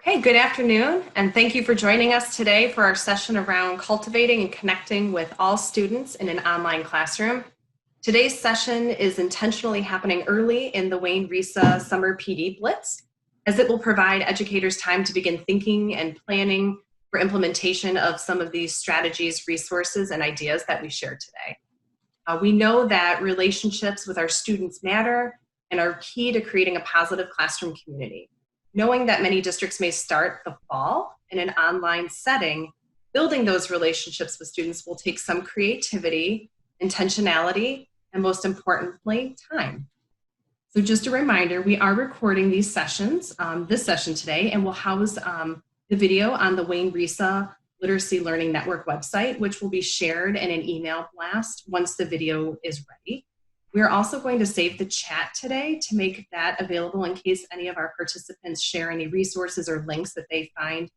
Hey, good afternoon, and thank you for joining us today for our session around cultivating and connecting with all students in an online classroom. Today's session is intentionally happening early in the Wayne Risa Summer PD Blitz, as it will provide educators time to begin thinking and planning for implementation of some of these strategies, resources, and ideas that we share today. We know that relationships with our students matter and are key to creating a positive classroom community. Knowing that many districts may start the fall in an online setting, building those relationships with students will take some creativity, intentionality, and most importantly, time. So just a reminder, we are recording these sessions, this session today, and we'll house the video on the Wayne Risa Literacy Learning Network website, which will be shared in an email blast once the video is ready. We are also going to save the chat today to make that available in case any of our participants share any resources or links that they find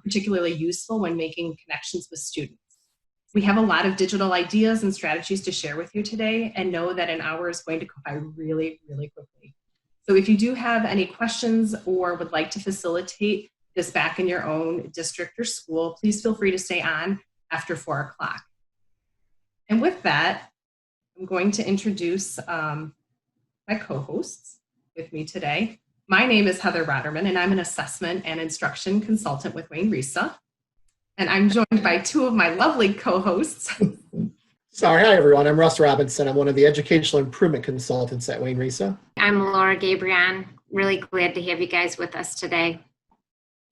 particularly useful when making connections with students. We have a lot of digital ideas and strategies to share with you today, and know that an hour is going to go by really, really quickly. So if you do have any questions or would like to facilitate this back in your own district or school, please feel free to stay on after 4 o'clock. And with that, I'm going to introduce my co-hosts with me today. My name is Heather Rottermond, and I'm an assessment and instruction consultant with Wayne Risa. And I'm joined by two of my lovely co-hosts. Sorry, hi everyone. I'm Russ Robinson. I'm one of the educational improvement consultants at Wayne Risa. I'm Laura Gabrion. Really glad to have you guys with us today.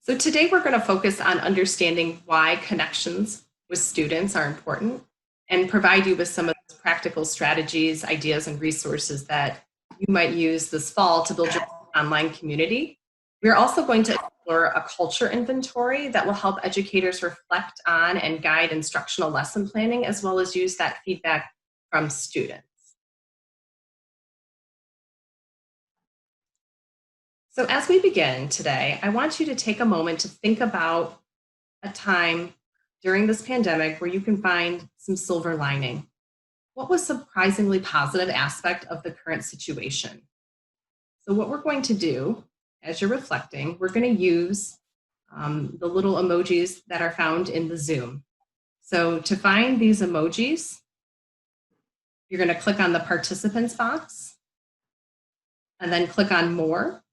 So today we're going to focus on understanding why connections with students are important and provide you with some of those practical strategies, ideas, and resources that you might use this fall to build your online community. We're also going to explore a culture inventory that will help educators reflect on and guide instructional lesson planning, as well as use that feedback from students. So as we begin today, I want you to take a moment to think about a time during this pandemic where you can find some silver lining. What was surprisingly positive aspect of the current situation? So what we're going to do as you're reflecting, we're going to use the little emojis that are found in the Zoom. So to find these emojis, you're going to click on the participants box and then click on more.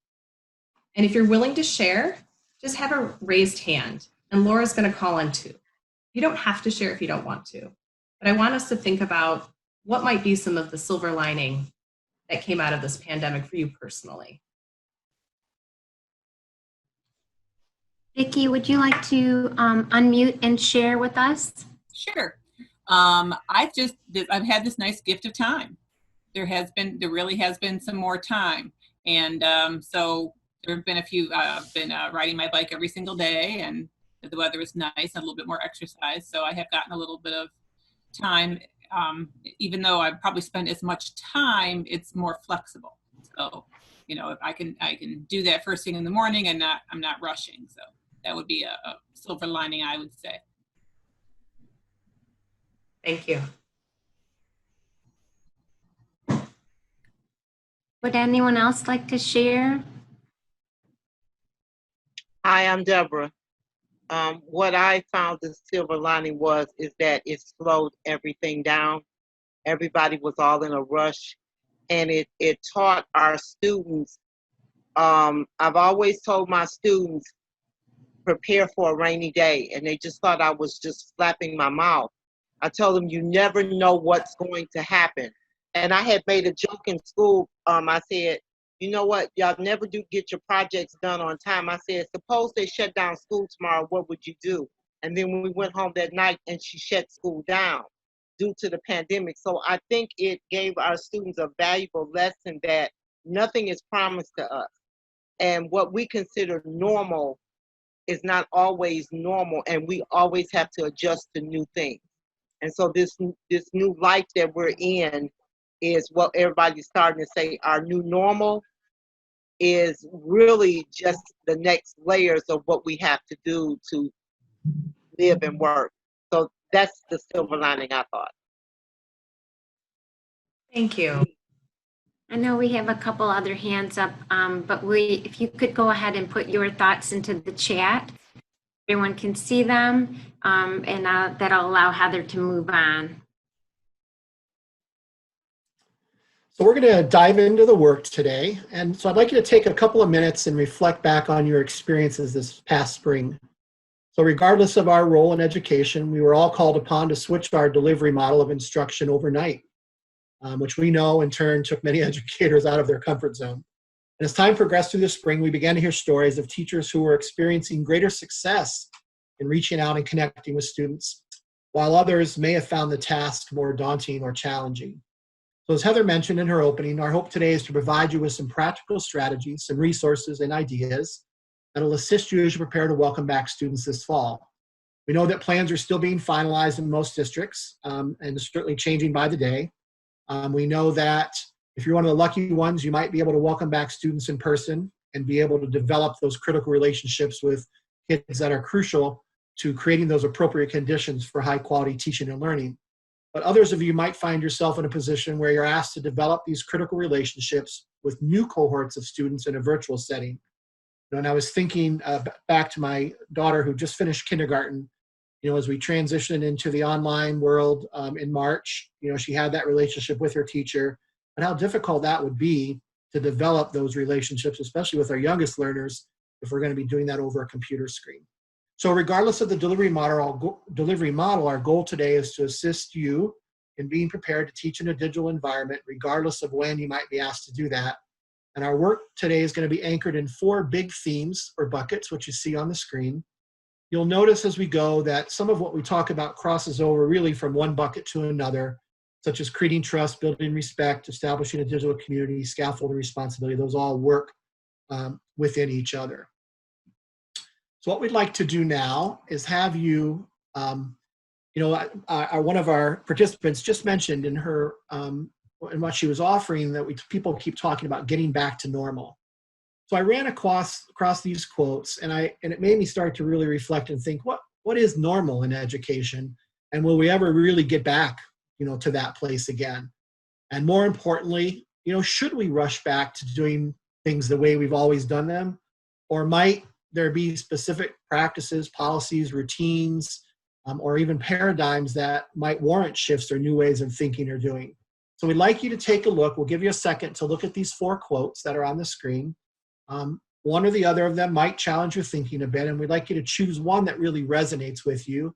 And if you're willing to share, just have a raised hand, and Laura's going to call on two. You don't have to share if you don't want to, but I want us to think about what might be some of the silver lining that came out of this pandemic for you personally. Vicki, would you like to unmute and share with us? Sure. I've had this nice gift of time. There really has been some more time. And so there have been a few, I've been riding my bike every single day, and the weather is nice and a little bit more exercise. So I have gotten a little bit of time, even though I probably spend as much time, it's more flexible. So, you know, if I can do that first thing in the morning and I'm not rushing. So that would be a silver lining, I would say. Thank you. Would anyone else like to share? Hi, I'm Deborah. What I found the silver lining is that it slowed everything down. Everybody was all in a rush, and it taught our students. I've always told my students, prepare for a rainy day, and they just thought I was just flapping my mouth. I told them, you never know what's going to happen. And I had made a joke in school. I said, you know what, y'all never do get your projects done on time. I said, suppose they shut down school tomorrow, what would you do? And then when we went home that night and she shut school down due to the pandemic. So I think it gave our students a valuable lesson that nothing is promised to us. And what we consider normal is not always normal, and we always have to adjust to new things. And so this new life that we're in is what everybody's starting to say, our new normal is really just the next layers of what we have to do to live and work. So that's the silver lining, I thought. Thank you. I know we have a couple other hands up, but if you could go ahead and put your thoughts into the chat, everyone can see them, and that'll allow Heather to move on. So we're going to dive into the work today. And so I'd like you to take a couple of minutes and reflect back on your experiences this past spring. So regardless of our role in education, we were all called upon to switch our delivery model of instruction overnight, which we know in turn took many educators out of their comfort zone. And as time progressed through the spring, we began to hear stories of teachers who were experiencing greater success in reaching out and connecting with students, while others may have found the task more daunting or challenging. So as Heather mentioned in her opening, our hope today is to provide you with some practical strategies, some resources and ideas that will assist you as you prepare to welcome back students this fall. We know that plans are still being finalized in most districts, and certainly changing by the day. We know that if you're one of the lucky ones, you might be able to welcome back students in person and be able to develop those critical relationships with kids that are crucial to creating those appropriate conditions for high quality teaching and learning. But others of you might find yourself in a position where you're asked to develop these critical relationships with new cohorts of students in a virtual setting. And I was thinking back to my daughter who just finished kindergarten, as we transitioned into the online world in March, she had that relationship with her teacher, and how difficult that would be to develop those relationships, especially with our youngest learners, if we're going to be doing that over a computer screen. So regardless of the delivery model, our goal today is to assist you in being prepared to teach in a digital environment, regardless of when you might be asked to do that. And our work today is going to be anchored in 4 big themes or buckets, which you see on the screen. You'll notice as we go that some of what we talk about crosses over really from one bucket to another, such as creating trust, building respect, establishing a digital community, scaffolding responsibility. Those all work within each other. So what we'd like to do now is have you, one of our participants just mentioned in her, in what she was offering, that people keep talking about getting back to normal. So I ran across these quotes, and it made me start to really reflect and think, what is normal in education, and will we ever really get back, to that place again? And more importantly, should we rush back to doing things the way we've always done them, or might there be specific practices, policies, routines, or even paradigms that might warrant shifts or new ways of thinking or doing? So we'd like you to take a look. We'll give you a second to look at these 4 quotes that are on the screen. One or the other of them might challenge your thinking a bit, and we'd like you to choose one that really resonates with you.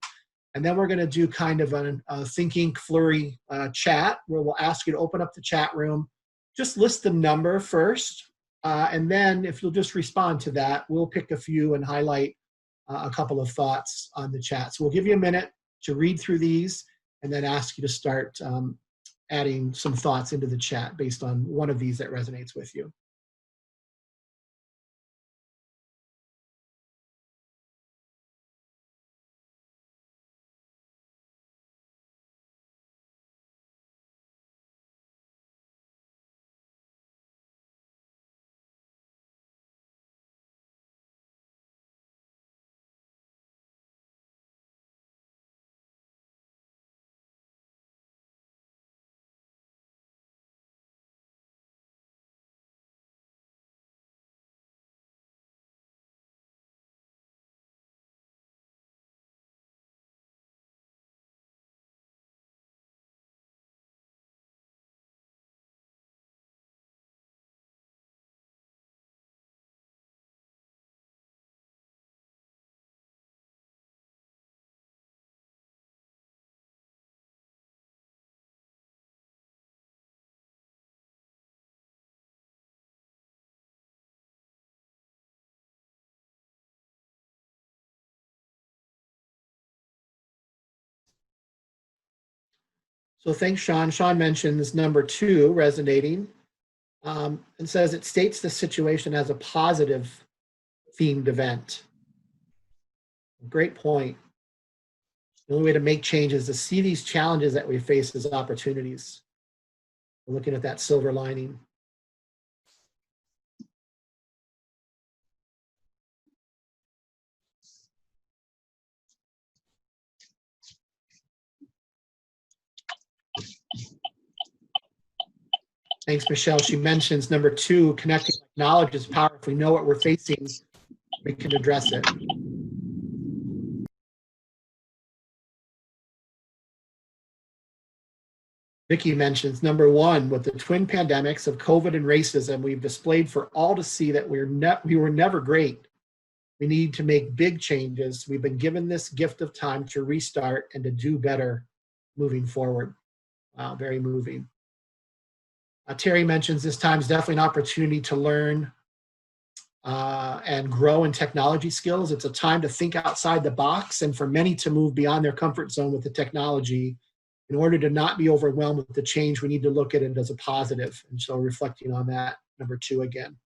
And then we're going to do kind of a thinking flurry chat, where we'll ask you to open up the chat room, just list the number first, and then if you'll just respond to that, we'll pick a few and highlight a couple of thoughts on the chat. So we'll give you a minute to read through these and then ask you to start adding some thoughts into the chat based on one of these that resonates with you. So thanks, Sean. Sean mentioned this number 2, resonating, and says it states the situation as a positive themed event. Great point. The only way to make change is to see these challenges that we face as opportunities. We're looking at that silver lining. Thanks, Michelle. She mentions number 2, connecting knowledge is power. If we know what we're facing, we can address it. Vicki mentions number 1, with the twin pandemics of COVID and racism, we've displayed for all to see that we were never great. We need to make big changes. We've been given this gift of time to restart and to do better moving forward. Wow, very moving. Terry mentions this time is definitely an opportunity to learn and grow in technology skills. It's a time to think outside the box and for many to move beyond their comfort zone with the technology. In order to not be overwhelmed with the change, we need to look at it as a positive. And so reflecting on that, number 2 again.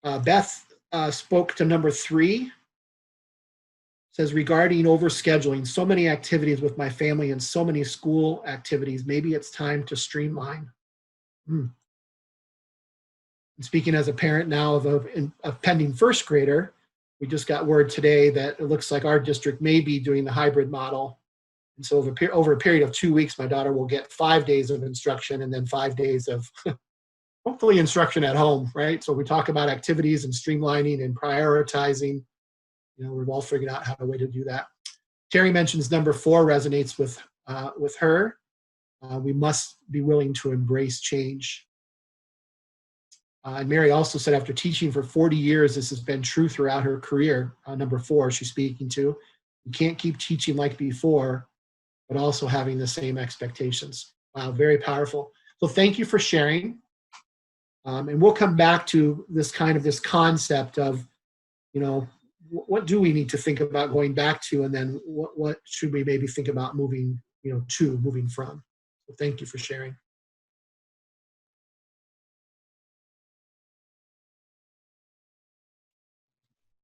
Beth spoke to number 3. Says, regarding overscheduling, so many activities with my family and so many school activities, maybe it's time to streamline. And speaking as a parent now of a pending first grader, we just got word today that it looks like our district may be doing the hybrid model. And so over a period of 2 weeks, my daughter will get 5 days of instruction and then 5 days of hopefully instruction at home, right? So we talk about activities and streamlining and prioritizing. You know, we've all figured out how a way to do that. Terry mentions number 4 resonates with her. We must be willing to embrace change. And Mary also said after teaching for 40 years, this has been true throughout her career. Number 4, she's speaking to. You can't keep teaching like before, but also having the same expectations. Wow, very powerful. So thank you for sharing. And we'll come back to this concept of, you know, what do we need to think about going back to, and then what should we maybe think about moving from. So thank you for sharing.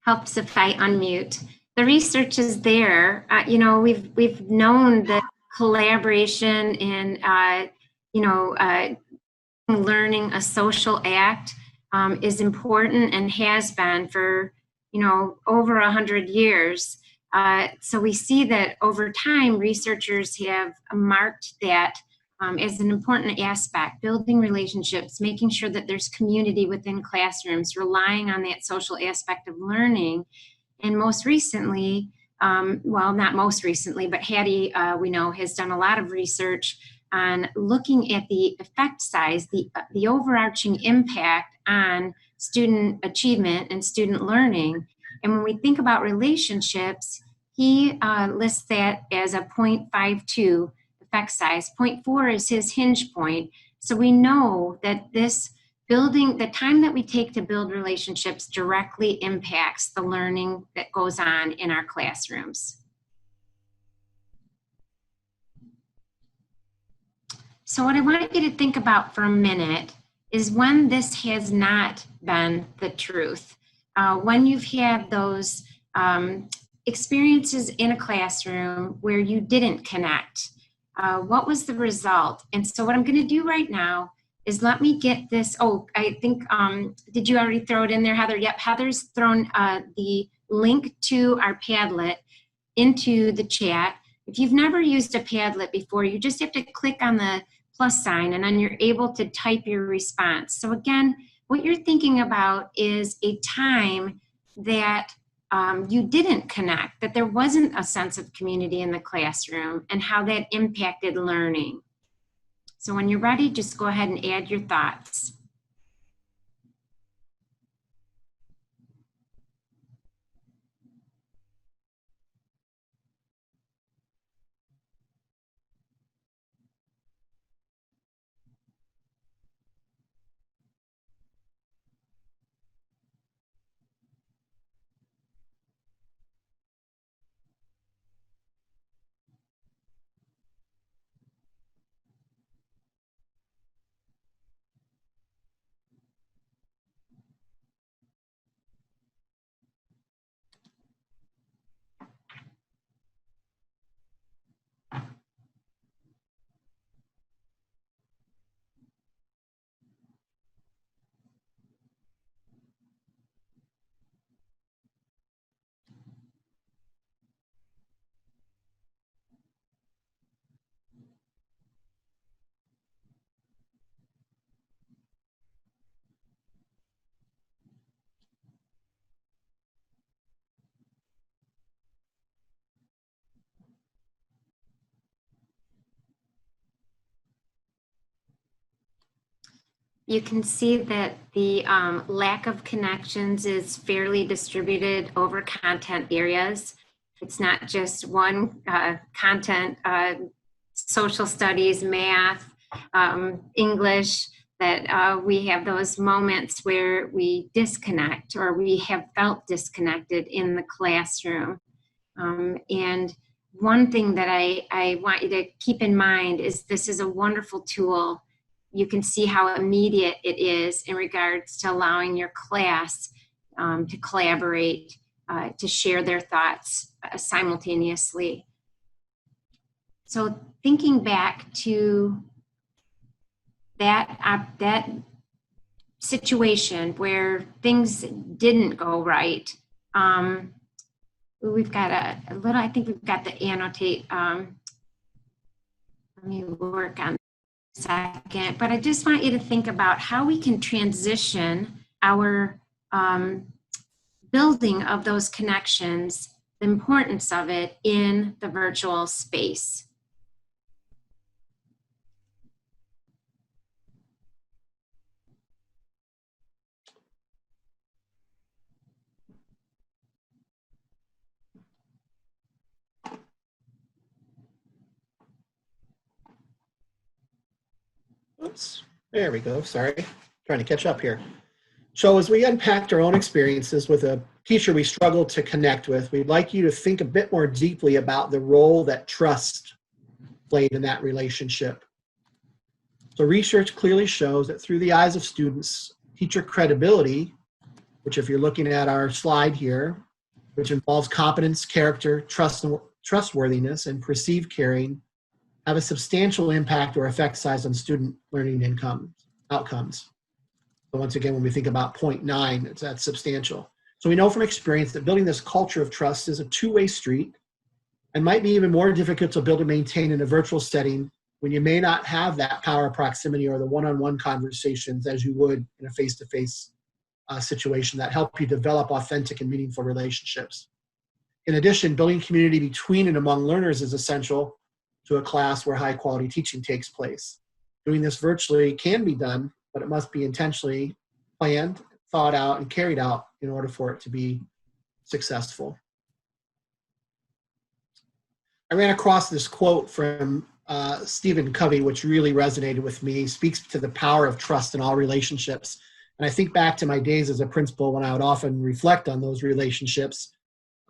Helps if I unmute. The research is there. You know, we've known that collaboration and learning a social act is important and has been for over 100 years. So we see that over time, researchers have marked that as an important aspect, building relationships, making sure that there's community within classrooms, relying on that social aspect of learning. And most recently, well, not most recently, but Hattie, we know, has done a lot of research on looking at the effect size, the overarching impact on student achievement and student learning. And when we think about relationships, he lists that as a 0.52 effect size. 0.4 is his hinge point. So we know that this building, the time that we take to build relationships directly impacts the learning that goes on in our classrooms. So what I want you to think about for a minute is when this has not been the truth. When you've had those experiences in a classroom where you didn't connect, what was the result? And so what I'm going to do right now is let me get this. Oh, I think, did you already throw it in there, Heather? Yep, Heather's thrown the link to our Padlet into the chat. If you've never used a Padlet before, you just have to click on the plus sign and then you're able to type your response. So again, what you're thinking about is a time that you didn't connect, that there wasn't a sense of community in the classroom and how that impacted learning. So when you're ready, just go ahead and add your thoughts. you can see that the lack of connections is fairly distributed over content areas. It's not just one content, social studies, math, English, that we have those moments where we disconnect or we have felt disconnected in the classroom. And one thing that I want you to keep in mind is this is a wonderful tool. You can see how immediate it is in regards to allowing your class to collaborate, to share their thoughts simultaneously. So thinking back to that situation where things didn't go right, we've got a little, I think we've got to annotate. Let me work on a second, but I just want you to think about how we can transition our building of those connections, the importance of it in the virtual space. Oops, there we go. Sorry, trying to catch up here. So as we unpacked our own experiences with a teacher we struggled to connect with, we'd like you to think a bit more deeply about the role that trust played in that relationship. So research clearly shows that through the eyes of students, teacher credibility, which if you're looking at our slide here, which involves competence, character, trustworthiness, and perceived caring, have a substantial impact or effect size on student learning outcomes. So once again, when we think about 0.9, that's substantial. So we know from experience that building this culture of trust is a two-way street and might be even more difficult to build and maintain in a virtual setting when you may not have that power of proximity or the one-on-one conversations as you would in a face-to-face situation that help you develop authentic and meaningful relationships. In addition, building community between and among learners is essential to a class where high-quality teaching takes place. Doing this virtually can be done, but it must be intentionally planned, thought out, and carried out in order for it to be successful. I ran across this quote from Stephen Covey, which really resonated with me. He speaks to the power of trust in all relationships. And I think back to my days as a principal when I would often reflect on those relationships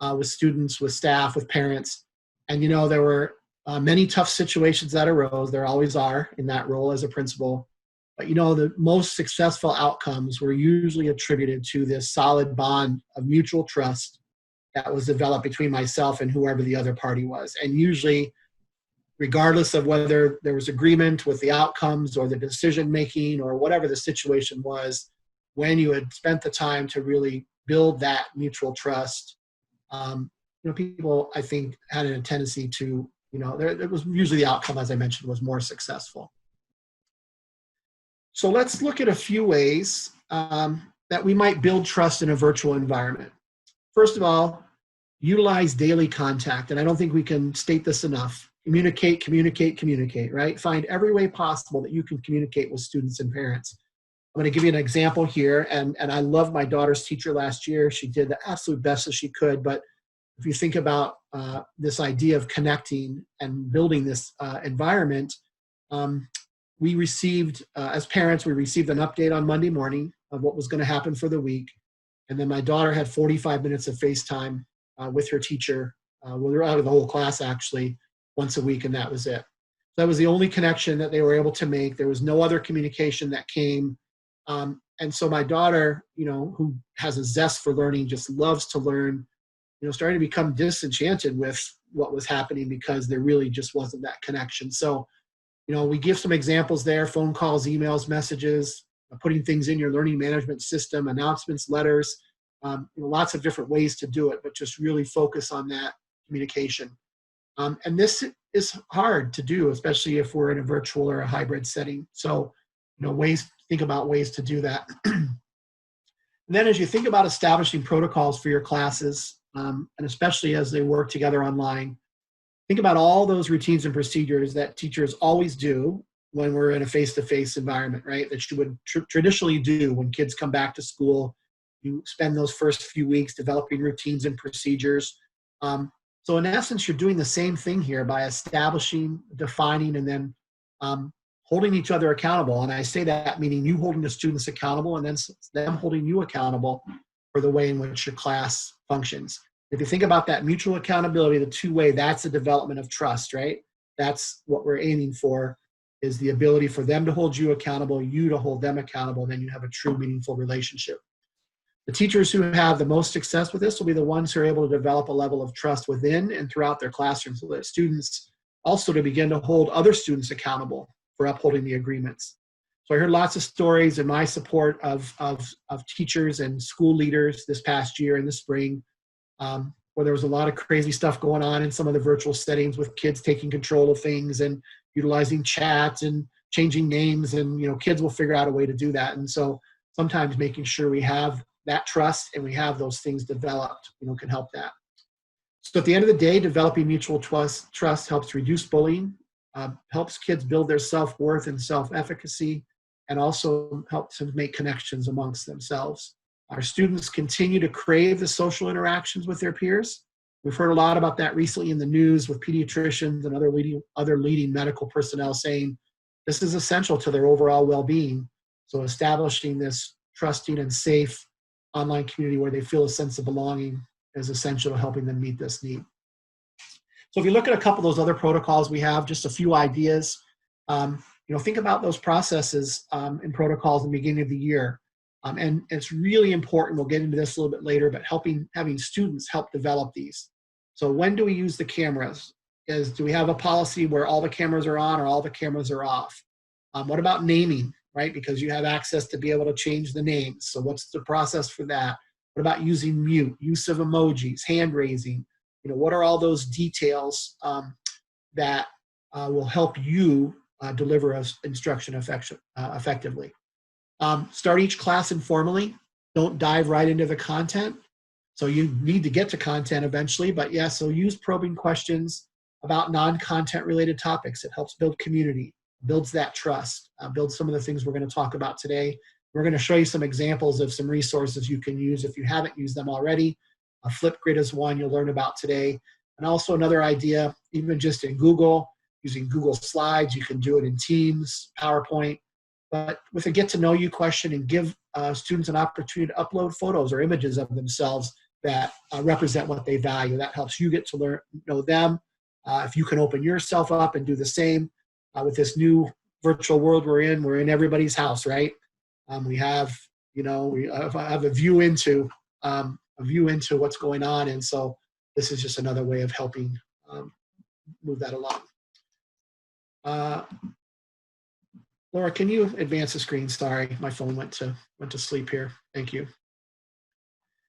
with students, with staff, with parents. And, you know, there were many tough situations that arose. There always are in that role as a principal. But, you know, the most successful outcomes were usually attributed to this solid bond of mutual trust that was developed between myself and whoever the other party was. And usually, regardless of whether there was agreement with the outcomes or the decision-making or whatever the situation was, when you had spent the time to really build that mutual trust, you know, people, I think, had a tendency to, you know, it was usually the outcome, as I mentioned, was more successful. So let's look at a few ways that we might build trust in a virtual environment. First of all, utilize daily contact. And I don't think we can state this enough. Communicate, communicate, communicate, right? Find every way possible that you can communicate with students and parents. I'm going to give you an example here. And I love my daughter's teacher last year. She did the absolute best that she could. But if you think about this idea of connecting and building this environment, we received, as parents, we received an update on Monday morning of what was going to happen for the week. And then my daughter had 45 minutes of FaceTime with her teacher, well, they're out of the whole class actually, once a week, and that was it. That was the only connection that they were able to make. There was no other communication that came. And so my daughter, you know, who has a zest for learning, just loves to learn, you know, started to become disenchanted with what was happening because there really just wasn't that connection. So, you know, we give some examples there: phone calls, emails, messages, putting things in your learning management system, announcements, letters, you know, lots of different ways to do it, but just really focus on that communication. And this is hard to do, especially if we're in a virtual or a hybrid setting. So, you know, think about ways to do that. And then as you think about establishing protocols for your classes, and especially as they work together online, think about all those routines and procedures that teachers always do when we're in a face-to-face environment, right? That you would traditionally do when kids come back to school. You spend those first few weeks developing routines and procedures. So in essence, you're doing the same thing here by establishing, defining, and then holding each other accountable. And I say that meaning you holding the students accountable and then them holding you accountable for the way in which your class functions. If you think about that mutual accountability, the two-way, that's the development of trust, right? That's what we're aiming for, is the ability for them to hold you accountable, you to hold them accountable, and then you have a true meaningful relationship. The teachers who have the most success with this will be the ones who are able to develop a level of trust within and throughout their classrooms, so that students also to begin to hold other students accountable for upholding the agreements. So I heard lots of stories in my support of teachers and school leaders this past year in the spring, where there was a lot of crazy stuff going on in some of the virtual settings with kids taking control of things and utilizing chats and changing names, and kids will figure out a way to do that. And so sometimes making sure we have that trust and we have those things developed, can help that. So at the end of the day, developing mutual trust helps reduce bullying, helps kids build their self-worth and self-efficacy, and also helps them make connections amongst themselves. Our students continue to crave the social interactions with their peers. We've heard a lot about that recently in the news with pediatricians and other leading medical personnel saying this is essential to their overall well-being. So establishing this trusting and safe online community where they feel a sense of belonging is essential to helping them meet this need. So if you look at a couple of those other protocols we have, just a few ideas, think about those processes and protocols in the beginning of the year. And it's really important, we'll get into this a little bit later, but having students help develop these. So when do we use the cameras? Do we have a policy where all the cameras are on or all the cameras are off? What about naming, right? Because you have access to be able to change the names. So what's the process for that? What about using mute, use of emojis, hand raising? What are all those details that will help you deliver instruction effectively? Start each class informally. Don't dive right into the content. So you need to get to content eventually, but yeah, so use probing questions about non-content related topics. It helps build community, builds that trust, builds some of the things we're going to talk about today. We're going to show you some examples of some resources you can use if you haven't used them already. Flipgrid is one you'll learn about today. And also another idea, even just in Google, using Google Slides, you can do it in Teams, PowerPoint. But with a get to know you question and give students an opportunity to upload photos or images of themselves that represent what they value. That helps you get to know them. If you can open yourself up and do the same with this new virtual world we're in everybody's house, right? We have a view into what's going on, and so this is just another way of helping move that along. Laura, can you advance the screen? Sorry, my phone went to sleep here. Thank you.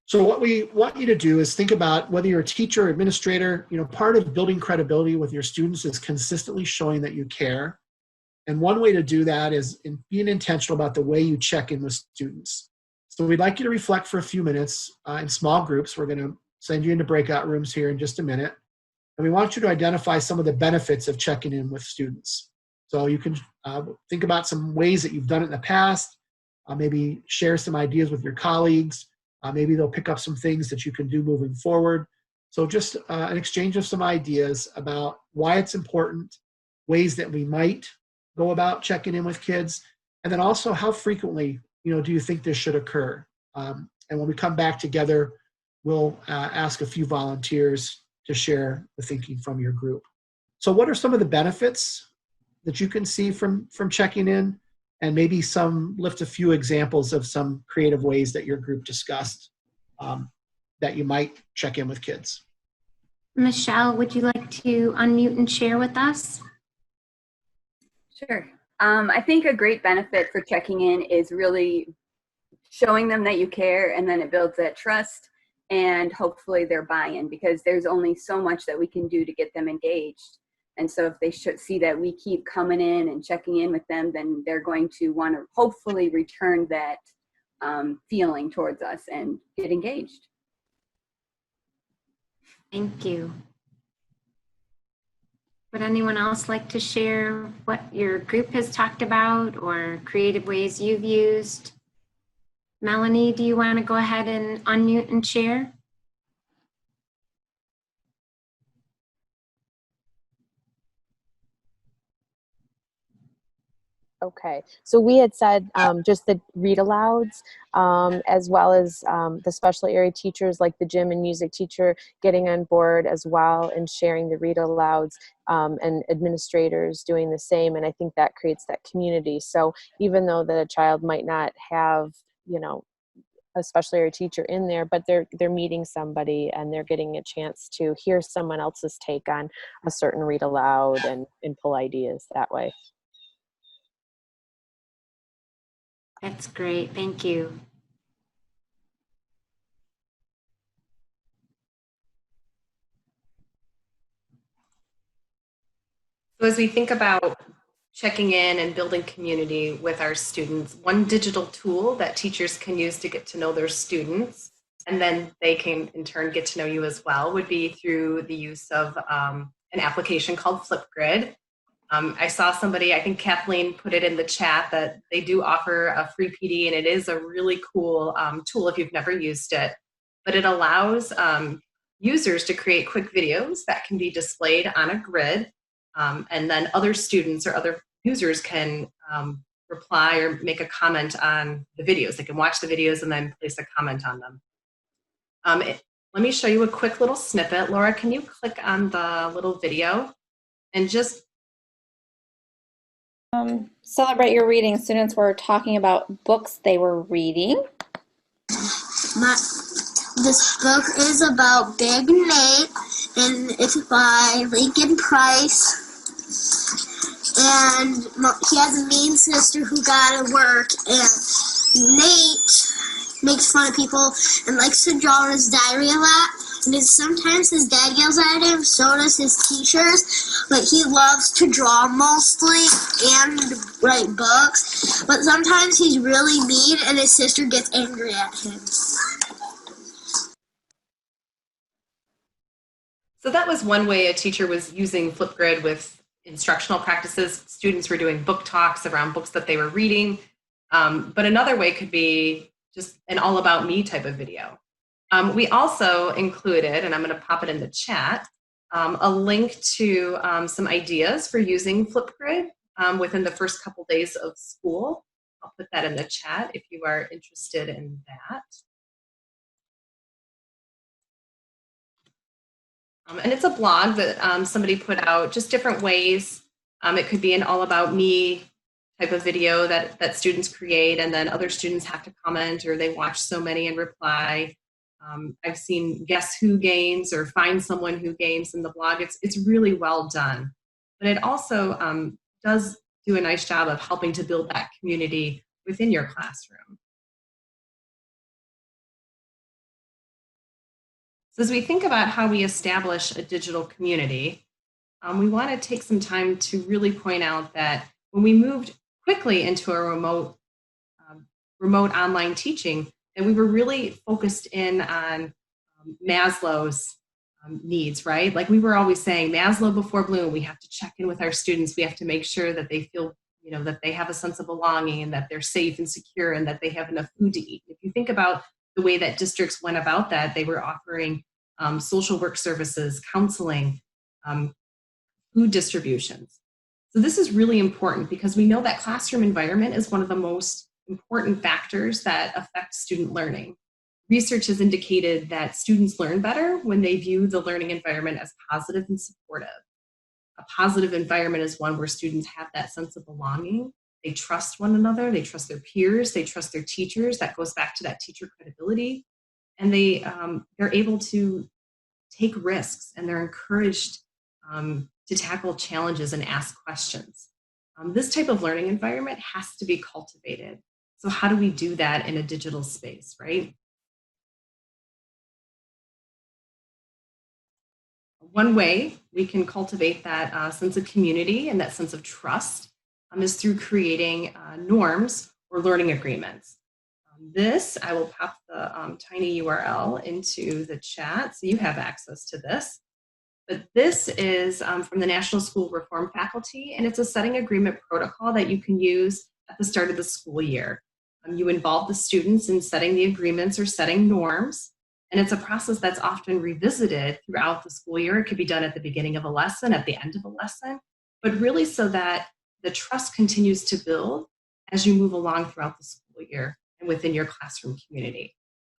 So what we want you to do is think about whether you're a teacher or administrator, part of building credibility with your students is consistently showing that you care. And one way to do that is in being intentional about the way you check in with students. So we'd like you to reflect for a few minutes in small groups. We're going to send you into breakout rooms here in just a minute. And we want you to identify some of the benefits of checking in with students. So you can think about some ways that you've done it in the past, maybe share some ideas with your colleagues. Maybe they'll pick up some things that you can do moving forward. So just an exchange of some ideas about why it's important, ways that we might go about checking in with kids, and then also how frequently do you think this should occur? And when we come back together, we'll ask a few volunteers to share the thinking from your group. So what are some of the benefits that you can see from checking in? And maybe lift a few examples of some creative ways that your group discussed that you might check in with kids. Michelle, would you like to unmute and share with us? Sure. I think a great benefit for checking in is really showing them that you care, and then it builds that trust and hopefully their buy-in, because there's only so much that we can do to get them engaged. And so if they should see that we keep coming in and checking in with them, then they're going to want to hopefully return that feeling towards us and get engaged. Thank you. Would anyone else like to share what your group has talked about or creative ways you've used? Melanie, do you want to go ahead and unmute and share? Okay, so we had said just the read alouds, as well as the special area teachers like the gym and music teacher getting on board as well and sharing the read alouds, and administrators doing the same. And I think that creates that community. So even though that a child might not have, you know, a special area teacher in there, but they're meeting somebody and they're getting a chance to hear someone else's take on a certain read aloud and pull ideas that way. That's great. Thank you. So as we think about checking in and building community with our students, one digital tool that teachers can use to get to know their students, and then they can in turn get to know you as well, would be through the use of an application called Flipgrid. I saw somebody, I think Kathleen put it in the chat, that they do offer a free PD, and it is a really cool tool if you've never used it. But it allows users to create quick videos that can be displayed on a grid, and then other students or other users can reply or make a comment on the videos. They can watch the videos and then place a comment on them. Let me show you a quick little snippet. Laura, can you click on the little video and just Celebrate your reading. Students were talking about books they were reading. This book is about Big Nate, and it's by Lincoln Price. And he has a mean sister who got to work, and Nate makes fun of people and likes to draw in his diary a lot. And sometimes his dad yells at him, so does his teachers, but he loves to draw mostly and write books. But sometimes he's really mean and his sister gets angry at him. So that was one way a teacher was using Flipgrid with instructional practices. Students were doing book talks around books that they were reading. But another way could be just an all about me type of video. We also included, and I'm going to pop it in the chat, a link to some ideas for using Flipgrid within the first couple days of school. I'll put that in the chat if you are interested in that. And it's a blog that somebody put out, just different ways. It could be an all about me type of video that students create, and then other students have to comment, or they watch so many and reply. I've seen guess who games or find someone who games in the blog. It's really well done. But it also does do a nice job of helping to build that community within your classroom. So as we think about how we establish a digital community, we want to take some time to really point out that when we moved quickly into a remote online teaching, and we were really focused in on Maslow's needs, right? Like we were always saying, Maslow before Bloom, we have to check in with our students. We have to make sure that they feel, you know, that they have a sense of belonging and that they're safe and secure and that they have enough food to eat. If you think about the way that districts went about that, they were offering social work services, counseling, food distributions. So this is really important because we know that classroom environment is one of the most important factors that affect student learning. Research has indicated that students learn better when they view the learning environment as positive and supportive. A positive environment is one where students have that sense of belonging. They trust one another, they trust their peers, they trust their teachers. That goes back to that teacher credibility. And they're able to take risks, and they're encouraged to tackle challenges and ask questions. This type of learning environment has to be cultivated. So how do we do that in a digital space, right? One way we can cultivate that sense of community and that sense of trust is through creating norms or learning agreements. This, I will pop the tiny URL into the chat so you have access to this. But this is from the National School Reform Faculty, and it's a setting agreement protocol that you can use at the start of the school year. You involve the students in setting the agreements or setting norms, and it's a process that's often revisited throughout the school year. It could be done at the beginning of a lesson, at the end of a lesson, but really so that the trust continues to build as you move along throughout the school year and within your classroom community.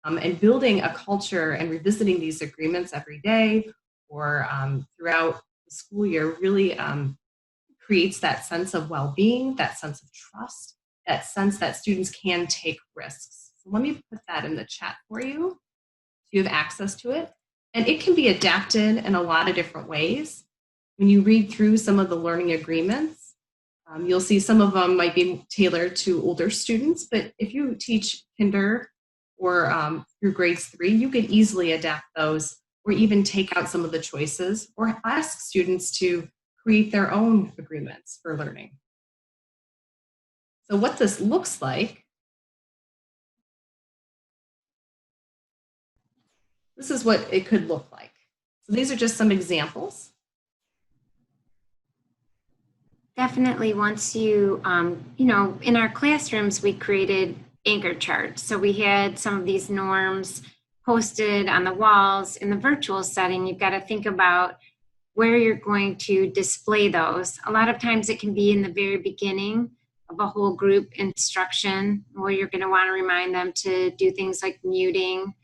And building a culture and revisiting these agreements every day or throughout the school year really creates that sense of well-being, that sense of trust, that sense that students can take risks. So let me put that in the chat for you so you have access to it. And it can be adapted in a lot of different ways. When you read through some of the learning agreements, you'll see some of them might be tailored to older students, but if you teach kinder or through grades 3, you could easily adapt those or even take out some of the choices or ask students to create their own agreements for learning. So what this looks like, this is what it could look like. So these are just some examples. Definitely once you, in our classrooms, we created anchor charts. So we had some of these norms posted on the walls. In the virtual setting, you've got to think about where you're going to display those. A lot of times it can be in the very beginning of a whole group instruction where you're going to want to remind them to do things like muting,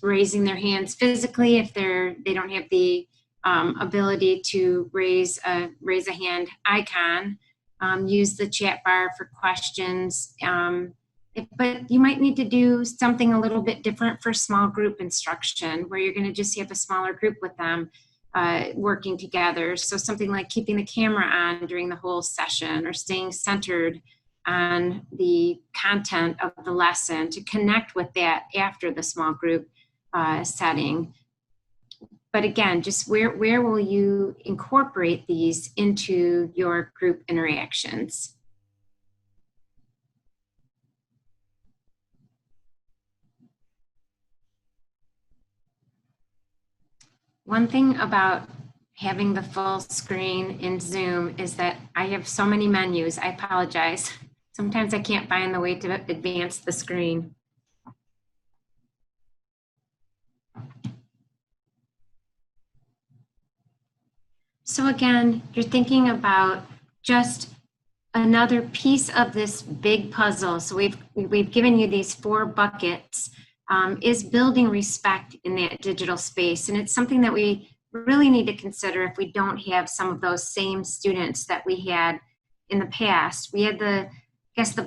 raising their hands physically if they don't have the ability to raise a hand icon, use the chat bar for questions. But you might need to do something a little bit different for small group instruction where you're going to just have a smaller group with them working together. So something like keeping the camera on during the whole session or staying centered on the content of the lesson to connect with that after the small group setting. But again, just where will you incorporate these into your group interactions? One thing about having the full screen in Zoom is that I have so many menus. I apologize. Sometimes I can't find the way to advance the screen. So again, you're thinking about just another piece of this big puzzle. So we've given you these 4 buckets, is building respect in that digital space. And it's something that we really need to consider if we don't have some of those same students that we had in the past. We had the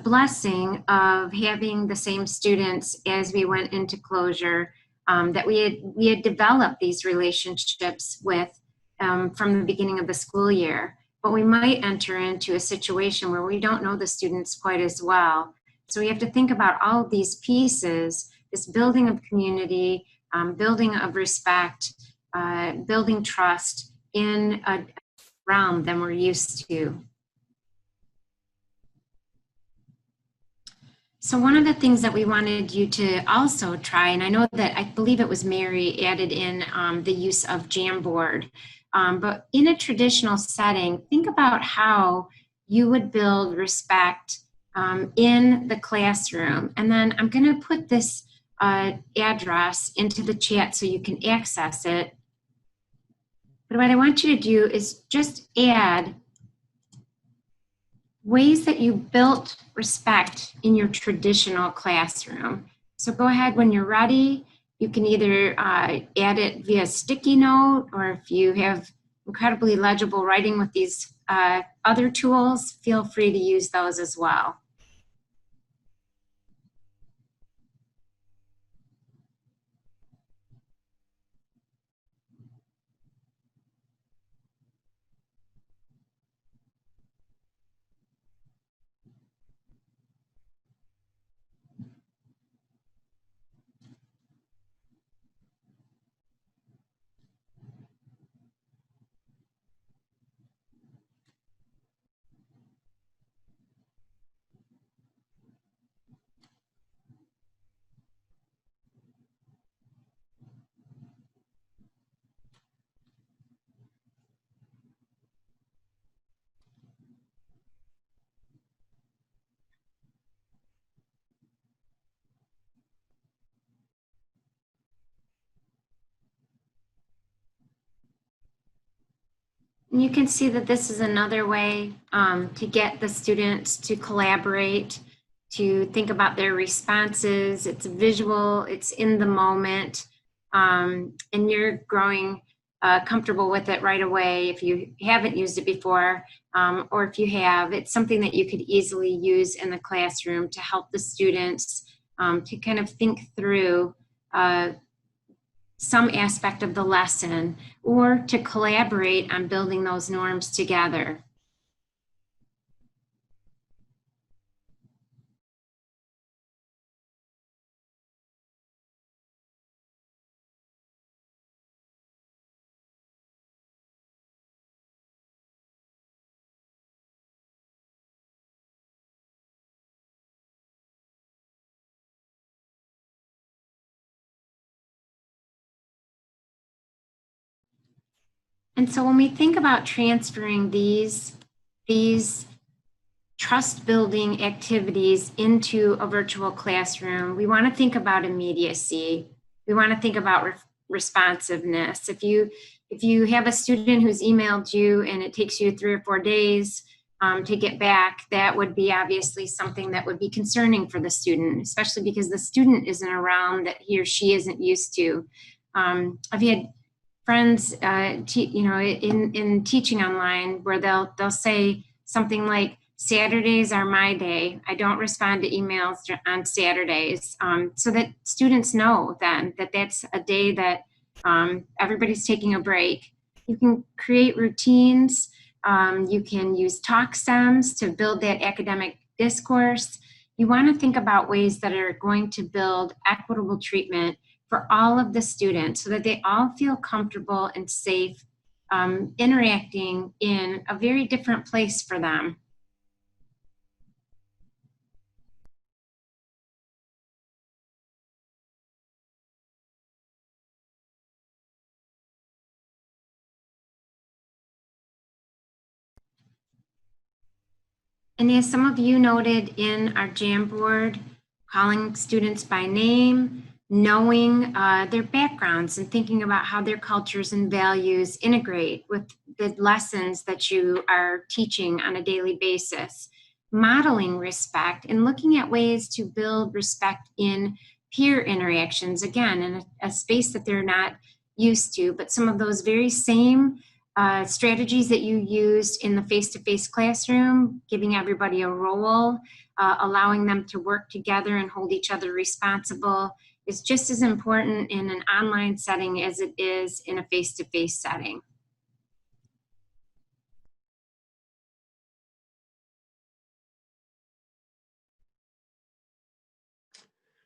blessing of having the same students as we went into closure, that we had developed these relationships with from the beginning of the school year. But we might enter into a situation where we don't know the students quite as well. So we have to think about all of these pieces, this building of community, building of respect, building trust in a realm than we're used to. So one of the things that we wanted you to also try, and I believe it was Mary added in the use of Jamboard. But in a traditional setting, think about how you would build respect in the classroom. And then I'm going to put this address into the chat so you can access it. But what I want you to do is just add ways that you built respect in your traditional classroom. So go ahead when you're ready. You can either add it via sticky note, or if you have incredibly legible writing with these other tools, feel free to use those as well. And you can see that this is another way to get the students to collaborate, to think about their responses. It's visual, it's in the moment, and you're growing comfortable with it right away if you haven't used it before, or if you have. It's something that you could easily use in the classroom to help the students to kind of think through some aspect of the lesson, or to collaborate on building those norms together. And so when we think about transferring these trust building activities into a virtual classroom, we want to think about immediacy. We want to think about responsiveness. If you have a student who's emailed you and it takes you 3 or 4 days to get back, that would be obviously something that would be concerning for the student, especially because the student isn't around that he or she isn't used to. I've had friends, in teaching online, where they'll say something like, "Saturdays are my day. I don't respond to emails on Saturdays," so that students know then that that's a day that everybody's taking a break. You can create routines. You can use talk stems to build that academic discourse. You want to think about ways that are going to build equitable treatment for all of the students so that they all feel comfortable and safe interacting in a very different place for them. And as some of you noted in our Jamboard, calling students by name, knowing their backgrounds and thinking about how their cultures and values integrate with the lessons that you are teaching on a daily basis, modeling respect and looking at ways to build respect in peer interactions, again, in a space that they're not used to, but some of those very same strategies that you used in the face-to-face classroom, giving everybody a role, allowing them to work together and hold each other responsible, is just as important in an online setting as it is in a face-to-face setting.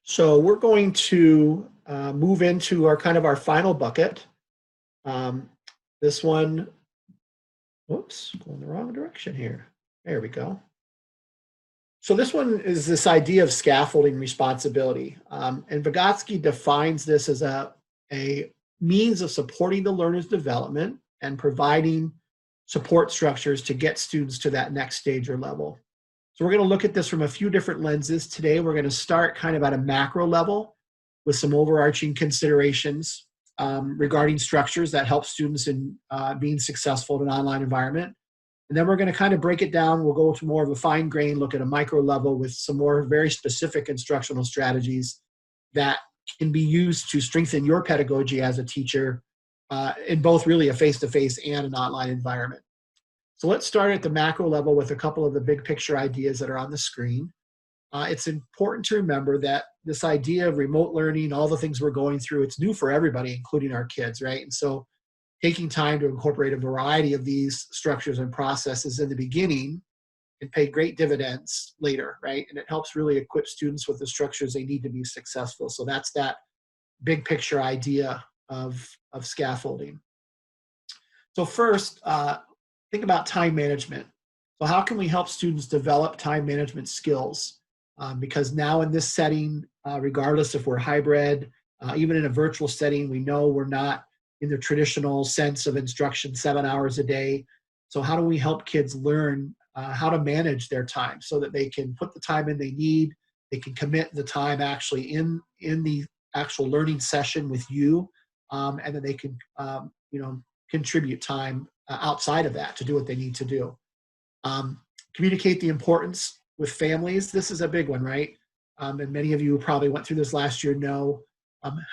So we're going to move into our our final bucket. This one, whoops, going the wrong direction here. There we go. So this one is this idea of scaffolding responsibility. And Vygotsky defines this as a means of supporting the learner's development and providing support structures to get students to that next stage or level. So we're going to look at this from a few different lenses. Today, we're going to start at a macro level with some overarching considerations regarding structures that help students in being successful in an online environment. And then we're going to break it down. We'll go to more of a fine grain look at a micro level with some more very specific instructional strategies that can be used to strengthen your pedagogy as a teacher in both really a face-to-face and an online environment. So let's start at the macro level with a couple of the big picture ideas that are on the screen. It's important to remember that this idea of remote learning, all the things we're going through, it's new for everybody, including our kids, right? And so taking time to incorporate a variety of these structures and processes in the beginning can pay great dividends later, right? And it helps really equip students with the structures they need to be successful. So that's that big picture idea of scaffolding. So first, think about time management. So how can we help students develop time management skills? Because now in this setting, regardless if we're hybrid, even in a virtual setting, we know we're not in the traditional sense of instruction 7 hours a day. So how do we help kids learn how to manage their time so that they can put the time in they need, they can commit the time actually in the actual learning session with you, and then they can contribute time outside of that to do what they need to do. Communicate the importance with families. This is a big one, right? And many of you who probably went through this last year know,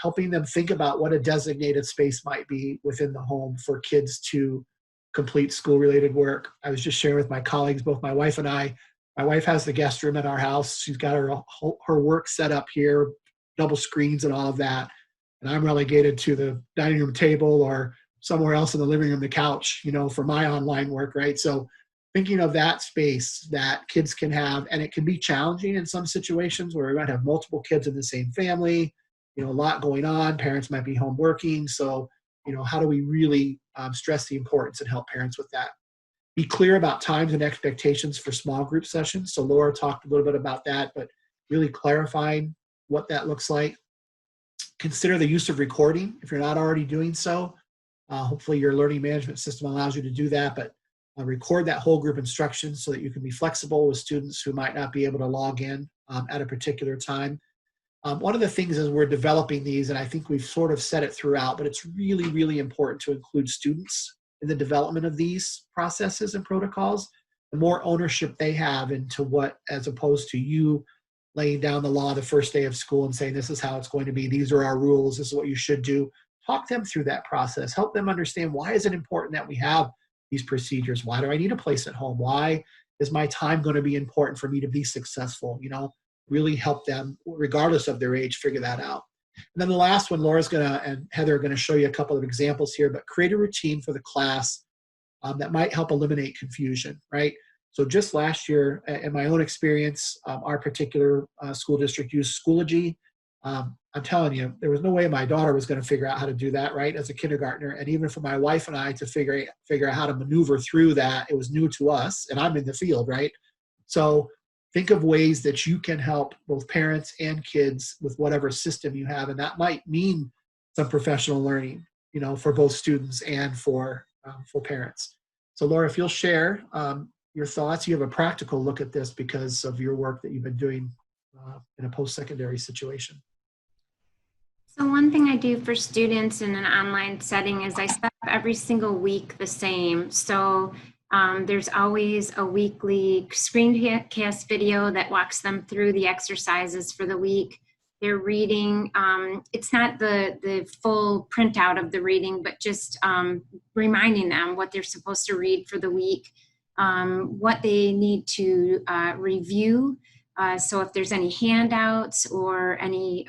helping them think about what a designated space might be within the home for kids to complete school-related work. I was just sharing with my colleagues, both my wife and I. My wife has the guest room at our house. She's got her work set up here, double screens and all of that. And I'm relegated to the dining room table or somewhere else in the living room, the couch, you know, for my online work, right? So thinking of that space that kids can have, and it can be challenging in some situations where we might have multiple kids in the same family, you know, a lot going on, parents might be home working. So, you know, how do we really stress the importance and help parents with that? Be clear about times and expectations for small group sessions. So Laura talked a little bit about that, but really clarifying what that looks like. Consider the use of recording if you're not already doing so. Hopefully your learning management system allows you to do that, but record that whole group instruction so that you can be flexible with students who might not be able to log in at a particular time. One of the things as we're developing these, and I think we've sort of said it throughout, but it's really, really important to include students in the development of these processes and protocols. The more ownership they have into what, as opposed to you laying down the law the first day of school and saying, this is how it's going to be, these are our rules, this is what you should do. Talk them through that process. Help them understand, why is it important that we have these procedures? Why do I need a place at home? Why is my time going to be important for me to be successful? You know, really help them, regardless of their age, figure that out. And then the last one, Laura's and Heather are going to show you a couple of examples here, but create a routine for the class that might help eliminate confusion, right? So just last year, in my own experience, our particular school district used Schoology. I'm telling you, there was no way my daughter was going to figure out how to do that, right, as a kindergartner. And even for my wife and I to figure out how to maneuver through that, it was new to us, and I'm in the field, right? So think of ways that you can help both parents and kids with whatever system you have, and that might mean some professional learning, you know, for both students and for parents. So Laura, if you'll share your thoughts, you have a practical look at this because of your work that you've been doing in a post-secondary situation. So one thing I do for students in an online setting is I set up every single week the same. So there's always a weekly screencast video that walks them through the exercises for the week. They're reading. It's not the full printout of the reading, but just reminding them what they're supposed to read for the week, what they need to review. So if there's any handouts or any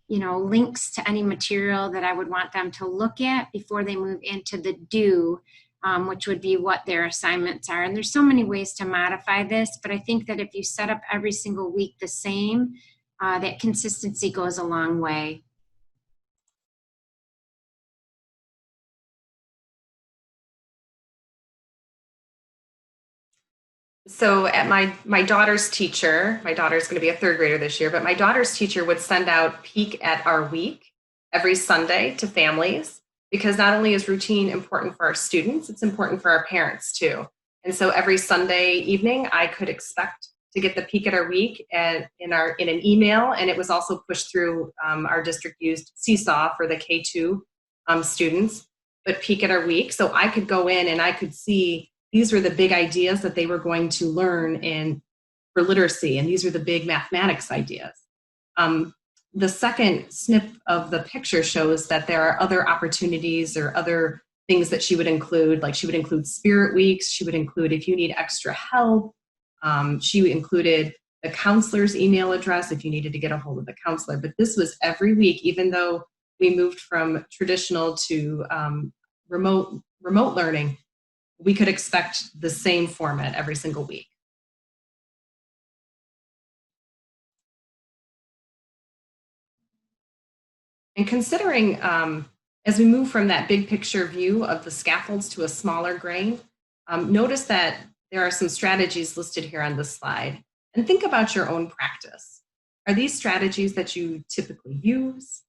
links to any material that I would want them to look at before they move into the due, which would be what their assignments are. And there's so many ways to modify this, but I think that if you set up every single week the same, that consistency goes a long way. So at my daughter's teacher, my daughter's going to be a third grader this year, but my daughter's teacher would send out Peek at Our Week every Sunday to families, because not only is routine important for our students, it's important for our parents too. And so every Sunday evening, I could expect to get the Peek at Our Week in an email, and it was also pushed through our district used Seesaw for the K2 students, but Peek at Our Week. So I could go in and I could see these were the big ideas that they were going to learn for literacy, and these were the big mathematics ideas. The second snip of the picture shows that there are other opportunities or other things that she would include, like she would include spirit weeks, she would include if you need extra help, she included the counselor's email address if you needed to get a hold of the counselor. But this was every week, even though we moved from traditional to remote learning, we could expect the same format every single week. And considering, as we move from that big picture view of the scaffolds to a smaller grain, notice that there are some strategies listed here on this slide. And think about your own practice. Are these strategies that you typically use?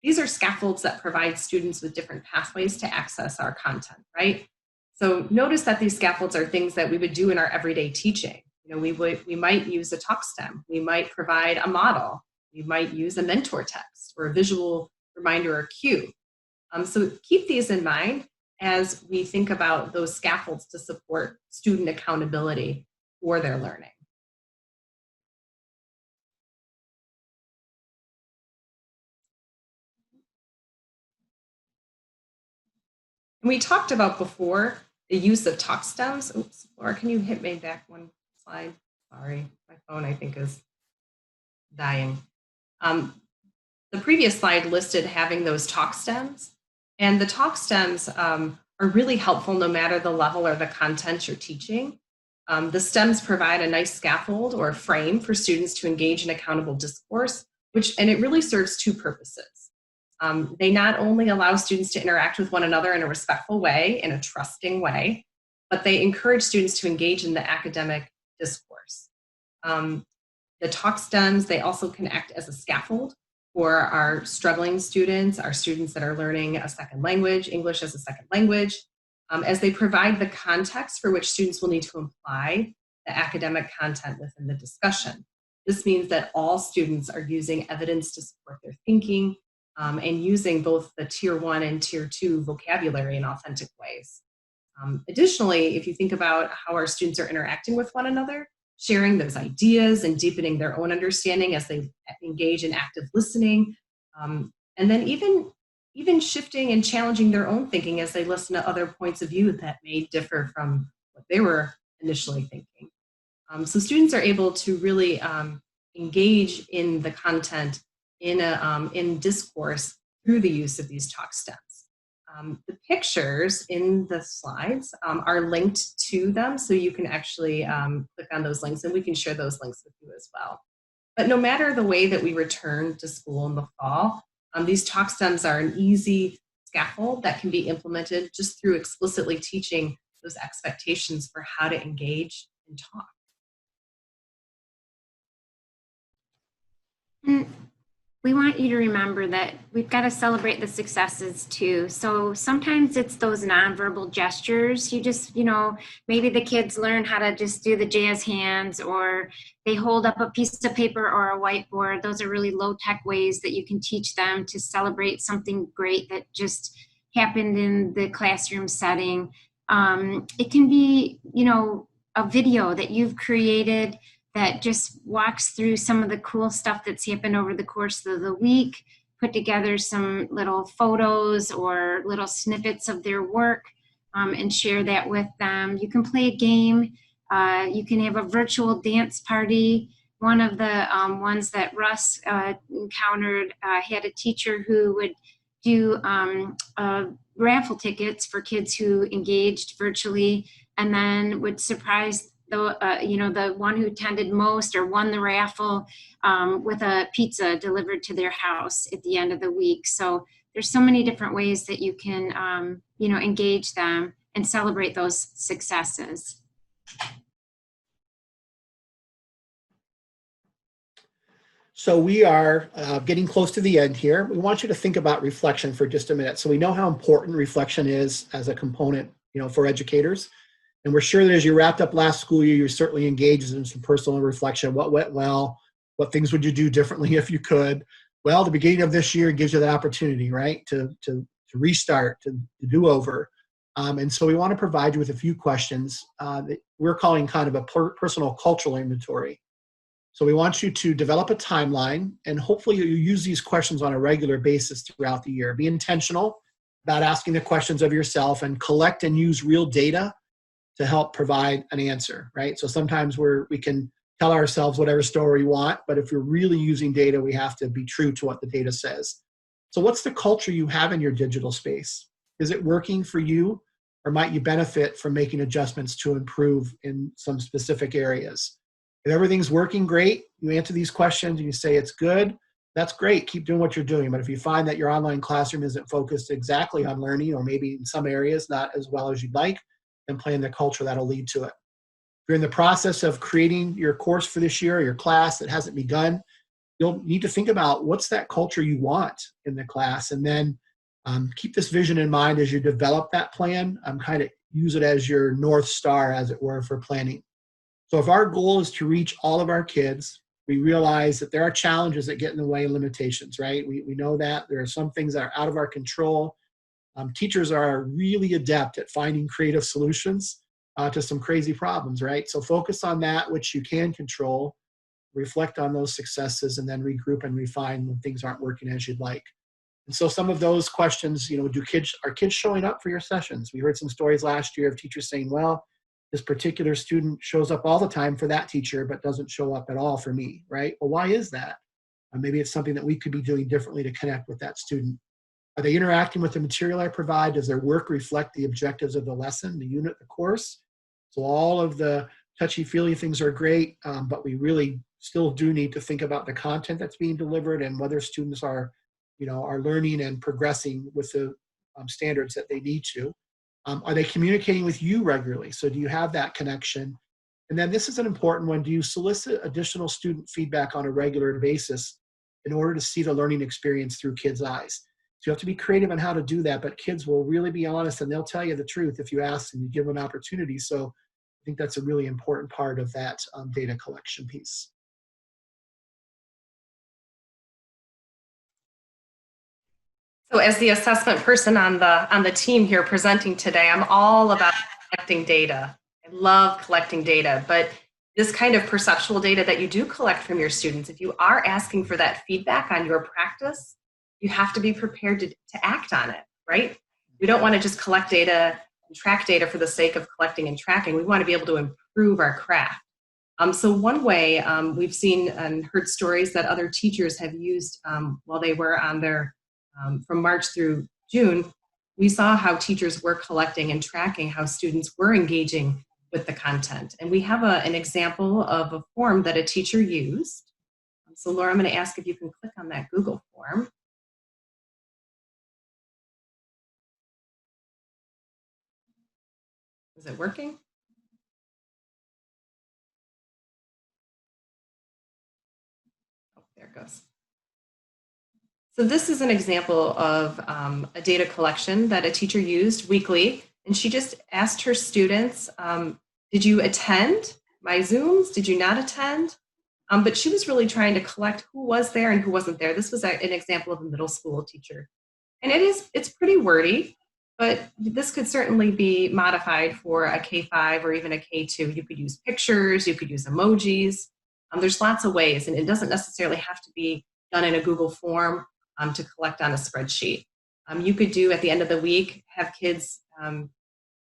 These are scaffolds that provide students with different pathways to access our content, right? So notice that these scaffolds are things that we would do in our everyday teaching. You know, we might use a talk stem, we might provide a model, we might use a mentor text or a visual reminder or cue. So keep these in mind as we think about those scaffolds to support student accountability for their learning. And we talked about before the use of talk stems. Oops, Laura, can you hit me back one slide? Sorry, my phone I think is dying. The previous slide listed having those talk stems, and the talk stems are really helpful no matter the level or the content you're teaching. The stems provide a nice scaffold or frame for students to engage in accountable discourse, and it really serves two purposes. They not only allow students to interact with one another in a respectful way, in a trusting way, but they encourage students to engage in the academic discourse. The talk stems, they also can act as a scaffold for our struggling students, our students that are learning a second language, English as a second language, as they provide the context for which students will need to apply the academic content within the discussion. This means that all students are using evidence to support their thinking and using both the Tier 1 and Tier 2 vocabulary in authentic ways. Additionally, if you think about how our students are interacting with one another, sharing those ideas and deepening their own understanding as they engage in active listening, and then even shifting and challenging their own thinking as they listen to other points of view that may differ from what they were initially thinking. So students are able to really engage in the content in discourse through the use of these talk stems. The pictures in the slides are linked to them, so you can actually click on those links, and we can share those links with you as well. But no matter the way that we return to school in the fall, these talk stems are an easy scaffold that can be implemented just through explicitly teaching those expectations for how to engage and talk. We want you to remember that we've got to celebrate the successes too. So sometimes it's those nonverbal gestures. You just, maybe the kids learn how to just do the jazz hands, or they hold up a piece of paper or a whiteboard. Those are really low-tech ways that you can teach them to celebrate something great that just happened in the classroom setting. It can be, a video that you've created that just walks through some of the cool stuff that's happened over the course of the week, put together some little photos or little snippets of their work, and share that with them. You can play a game. You can have a virtual dance party. One of the ones that Russ encountered had a teacher who would do raffle tickets for kids who engaged virtually, and then would surprise the one who attended most or won the raffle with a pizza delivered to their house at the end of the week. So there's so many different ways that you can, engage them and celebrate those successes. So we are getting close to the end here. We want you to think about reflection for just a minute. So we know how important reflection is as a component, for educators. And we're sure that as you wrapped up last school year, you're certainly engaged in some personal reflection. What went well? What things would you do differently if you could? Well, the beginning of this year gives you that opportunity, right, to restart, to do over. And so we want to provide you with a few questions that we're calling kind of a personal cultural inventory. So we want you to develop a timeline, and hopefully you use these questions on a regular basis throughout the year. Be intentional about asking the questions of yourself and collect and use real data to help provide an answer, right? So sometimes we can tell ourselves whatever story we want, but if you're really using data, we have to be true to what the data says. So what's the culture you have in your digital space? Is it working for you, or might you benefit from making adjustments to improve in some specific areas? If everything's working great, you answer these questions and you say it's good, that's great, keep doing what you're doing. But if you find that your online classroom isn't focused exactly on learning, or maybe in some areas not as well as you'd like, and plan the culture that'll lead to it. If you're in the process of creating your course for this year, or your class that hasn't begun, you'll need to think about what's that culture you want in the class, and then keep this vision in mind as you develop that plan. Kind of use it as your North Star, as it were, for planning. So if our goal is to reach all of our kids, we realize that there are challenges that get in the way, and limitations, right? We know that there are some things that are out of our control. Teachers are really adept at finding creative solutions to some crazy problems, right? So focus on that which you can control, reflect on those successes, and then regroup and refine when things aren't working as you'd like. And so some of those questions, you know, are kids showing up for your sessions? We heard some stories last year of teachers saying, well, this particular student shows up all the time for that teacher, but doesn't show up at all for me, right? Well, why is that? Maybe it's something that we could be doing differently to connect with that student. Are they interacting with the material I provide? Does their work reflect the objectives of the lesson, the unit, the course? So all of the touchy-feely things are great, but we really still do need to think about the content that's being delivered and whether students are, you know, are learning and progressing with the standards that they need to. Are they communicating with you regularly? So do you have that connection? And then this is an important one. Do you solicit additional student feedback on a regular basis in order to see the learning experience through kids' eyes? So you have to be creative on how to do that, but kids will really be honest and they'll tell you the truth if you ask and you give them an opportunity. So I think that's a really important part of that data collection piece. So as the assessment person on the team here presenting today, I'm all about collecting data. I love collecting data, but this kind of perceptual data that you do collect from your students, if you are asking for that feedback on your practice, you have to be prepared to act on it, right? We don't want to just collect data and track data for the sake of collecting and tracking. We want to be able to improve our craft. So one way we've seen and heard stories that other teachers have used while they were on their, from March through June, we saw how teachers were collecting and tracking how students were engaging with the content. And we have an example of a form that a teacher used. So Laura, I'm going to ask if you can click on that Google form. Is it working? Oh, there it goes. So this is an example of a data collection that a teacher used weekly, and she just asked her students, did you attend my Zooms? Did you not attend? But she was really trying to collect who was there and who wasn't there. This was an example of a middle school teacher. And it's pretty wordy, but this could certainly be modified for a K-5 or even a K-2. You could use pictures, you could use emojis. There's lots of ways, and it doesn't necessarily have to be done in a Google form to collect on a spreadsheet. You could do at the end of the week, have kids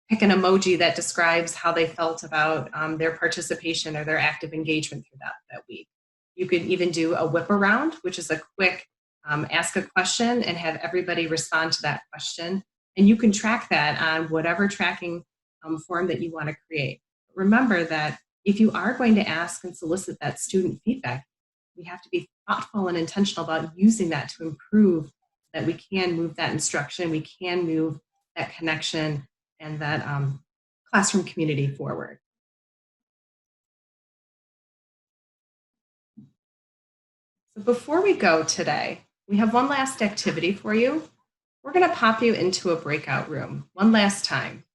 pick an emoji that describes how they felt about their participation or their active engagement through that week. You could even do a whip around, which is a quick ask a question and have everybody respond to that question. And you can track that on whatever tracking form that you want to create. Remember that if you are going to ask and solicit that student feedback, we have to be thoughtful and intentional about using that to improve that we can move that instruction, we can move that connection and that classroom community forward. So before we go today, we have one last activity for you. We're going to pop you into a breakout room one last time.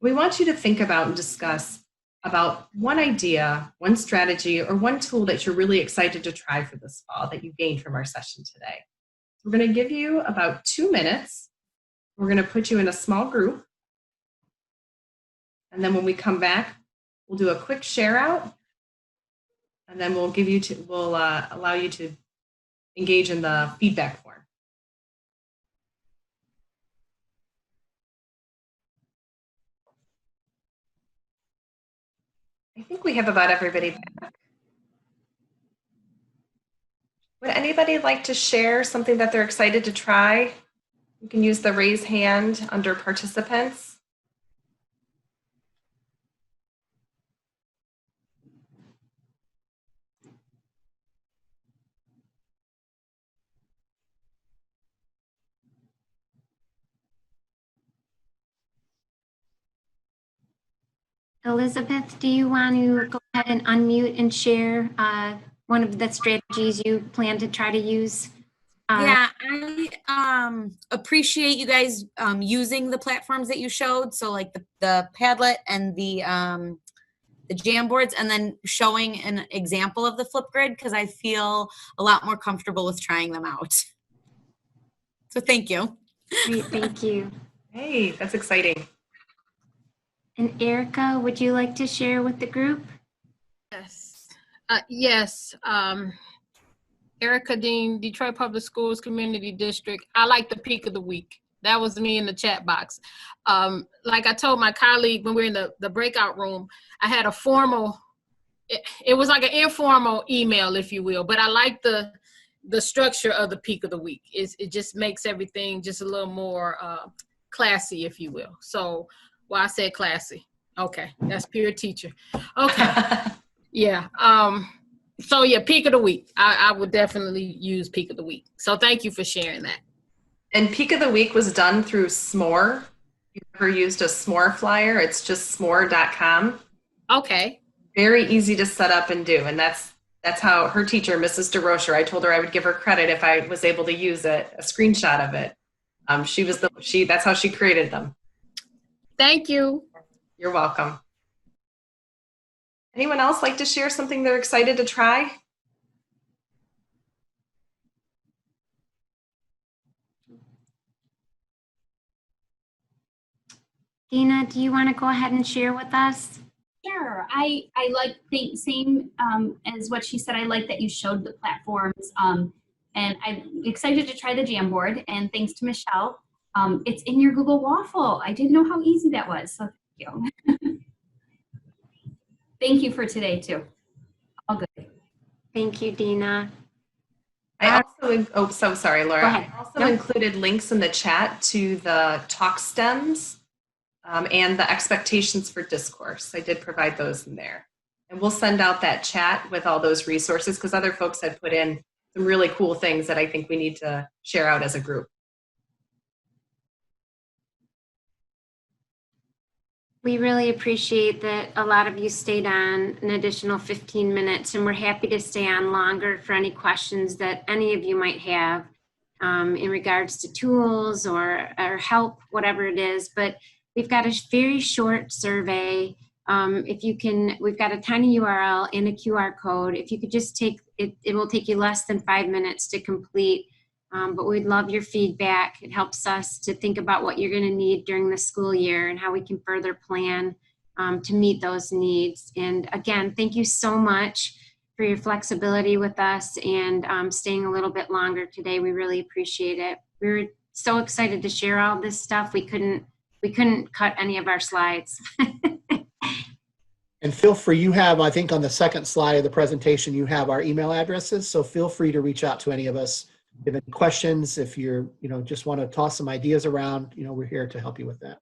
We want you to think about and discuss about one idea, one strategy, or one tool that you're really excited to try for this fall that you gained from our session today. We're going to give you about 2 minutes. We're going to put you in a small group. And then when we come back, we'll do a quick share out. And then we'll allow you to engage in the feedback form. I think we have about everybody back. Would anybody like to share something that they're excited to try? You can use the raise hand under participants. Elizabeth, do you want to go ahead and unmute and share one of the strategies you plan to try to use? Yeah, I appreciate you guys using the platforms that you showed. So like the Padlet and the Jamboards, and then showing an example of the Flipgrid, because I feel a lot more comfortable with trying them out. So thank you. Great, thank you. Hey, that's exciting. And Erica, would you like to share with the group? Yes. Yes. Erica Dean, Detroit Public Schools Community District. I like the peak of the week. That was me in the chat box. Like I told my colleague when we were in the breakout room, I had a formal, it was like an informal email, if you will, but I like the structure of the peak of the week. It just makes everything just a little more classy, if you will. So, well, I said classy. Okay, that's pure teacher. Okay, yeah. So yeah, peak of the week. I would definitely use peak of the week. So thank you for sharing that. And Peak of the Week was done through S'more. You ever used a S'more flyer? It's just s'more.com. Okay. Very easy to set up and do. And that's how her teacher, Mrs. DeRocher, I told her I would give her credit if I was able to use it, a screenshot of it. That's how she created them. Thank you. You're welcome. Anyone else like to share something they're excited to try? Dina, do you want to go ahead and share with us? Sure. I like the same as what she said. I like that you showed the platforms, and I'm excited to try the Jamboard. And thanks to Michelle, it's in your Google Waffle. I didn't know how easy that was. So thank you. Thank you for today too. All good. Thank you, Dina. So sorry, Laura. Go ahead. I also included links in the chat to the talk stems and the expectations for discourse. I did provide those in there. And we'll send out that chat with all those resources because other folks had put in some really cool things that I think we need to share out as a group. We really appreciate that a lot of you stayed on an additional 15 minutes, and we're happy to stay on longer for any questions that any of you might have in regards to tools or help, whatever it is. But we've got a very short survey. If you can, we've got a tiny URL and a QR code. If you could just take it, it will take you less than 5 minutes to complete. But we'd love your feedback. It helps us to think about what you're going to need during the school year and how we can further plan to meet those needs. And again, thank you so much for your flexibility with us and staying a little bit longer today. We really appreciate it. We were so excited to share all this stuff. We couldn't cut any of our slides. And feel free, you have, I think on the second slide of the presentation, you have our email addresses. So feel free to reach out to any of us. If you have any questions, if you're, just want to toss some ideas around, we're here to help you with that.